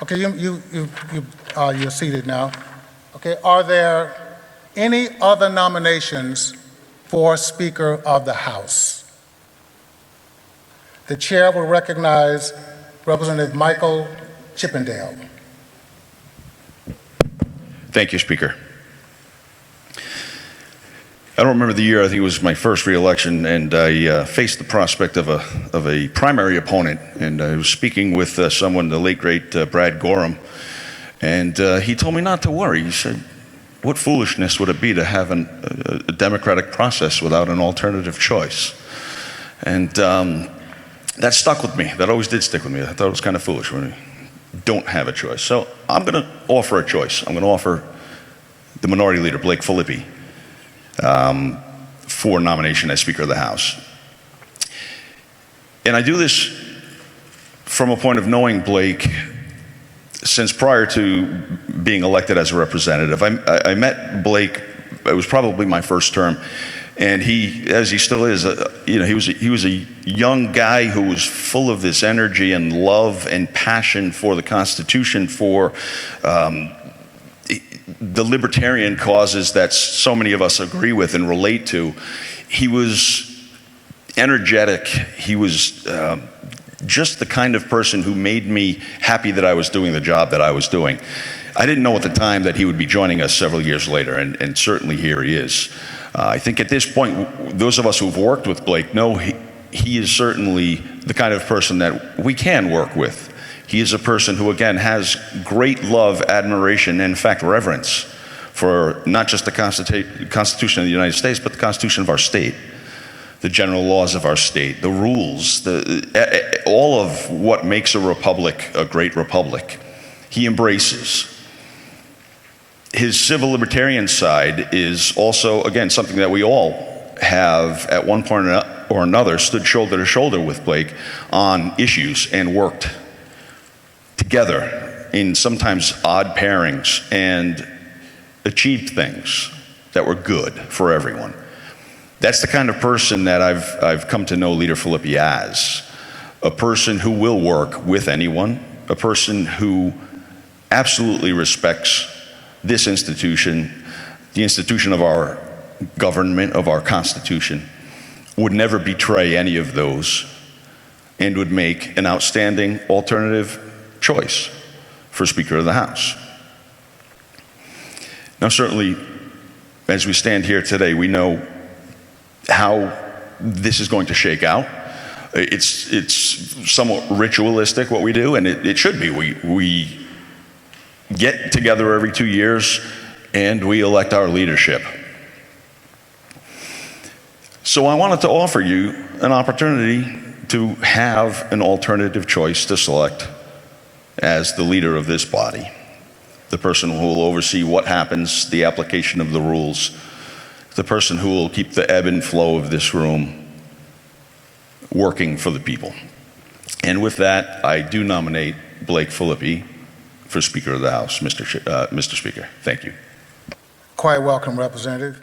Okay, you're seated now. Okay, are there any other nominations for Speaker of the House? The chair will recognize Representative Michael Chippendale. Thank you, Speaker. I don't remember the year. I think it was my first re-election, and I faced the prospect of a primary opponent. And I was speaking with someone, the late great Brad Gorham, and he told me not to worry. He said, "What foolishness would it be to have a democratic process without an alternative choice?" And that stuck with me. That always did stick with me. I thought it was kind of foolish when we don't have a choice. So I'm going to offer a choice. I'm going to offer the Minority Leader, Blake Filippi, for nomination as Speaker of the House. And I do this from a point of knowing Blake since prior to being elected as a representative. I met Blake, it was probably my first term, and he, as he still is, he was a young guy who was full of this energy and love and passion for the Constitution, for the libertarian causes that so many of us agree with and relate to. He was energetic. He was just the kind of person who made me happy that I was doing the job that I was doing. I didn't know at the time that he would be joining us several years later, and certainly here he is. I think at this point, those of us who've worked with Blake know he is certainly the kind of person that we can work with. He is a person who, again, has great love, admiration, and in fact, reverence for not just the Constitution of the United States, but the Constitution of our state, the general laws of our state, the rules, all of what makes a republic a great republic. He embraces. His civil libertarian side is also, again, something that we all have at one point or another stood shoulder to shoulder with Blake on issues and worked together in sometimes odd pairings and achieved things that were good for everyone. That's the kind of person that I've come to know Leader Filippi as, a person who will work with anyone, a person who absolutely respects this institution, the institution of our government, of our Constitution, would never betray any of those, and would make an outstanding alternative choice for Speaker of the House. Now, certainly, as we stand here today, we know how this is going to shake out. It's somewhat ritualistic what we do, and it should be. We get together every 2 years and we elect our leadership. So I wanted to offer you an opportunity to have an alternative choice to select as the leader of this body, the person who will oversee what happens, the application of the rules, the person who will keep the ebb and flow of this room working for the people. And with that, I do nominate Blake Filippi for Speaker of the House. Mr. Speaker, thank you. Quite welcome, Representative.